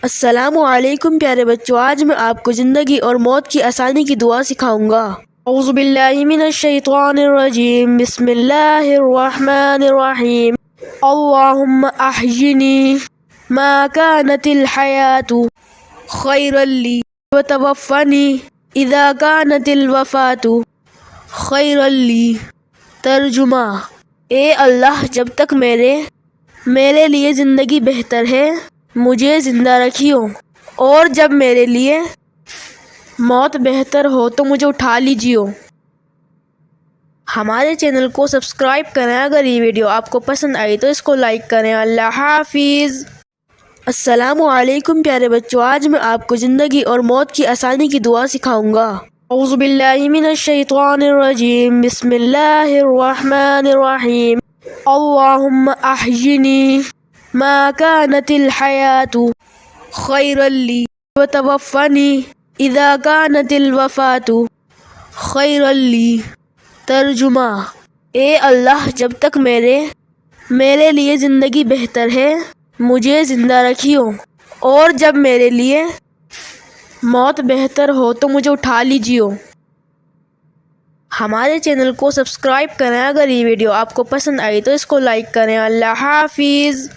السلام علیکم پیارے بچوں، آج میں آپ کو زندگی اور موت کی آسانی کی دعا سکھاؤں گا۔ اعوذ باللہ من الشیطان الرجیم، بسم اللہ الرحمن الرحیم۔ اللہم احیینی ما کانت الحیات خیرا لی وتوفنی اذا کانت الوفات خیرا لی۔ ترجمہ: اے اللہ، جب تک میرے لیے زندگی بہتر ہے مجھے زندہ رکھیو، اور جب میرے لیے موت بہتر ہو تو مجھے اٹھا لیجیو۔ ہمارے چینل کو سبسکرائب کریں۔ اگر یہ ویڈیو آپ کو پسند آئی تو اس کو لائک کریں۔ اللہ حافظ۔ السلام علیکم پیارے بچوں، آج میں آپ کو زندگی اور موت کی آسانی کی دعا سکھاؤں گا۔ اعوذ باللہ من الشیطان الرجیم، بسم اللہ الرحمن الرحیم۔ اللہم احیینی ما کانت الحیات خیرا لی وتوفنی اذا کانت الوفات خیرا لی۔ ترجمہ: اے اللہ، جب تک میرے لیے زندگی بہتر ہے مجھے زندہ رکھیو، اور جب میرے لیے موت بہتر ہو تو مجھے اٹھا لیجیو۔ ہمارے چینل کو سبسکرائب کریں۔ اگر یہ ویڈیو آپ کو پسند آئی تو اس کو لائک کریں۔ اللہ حافظ۔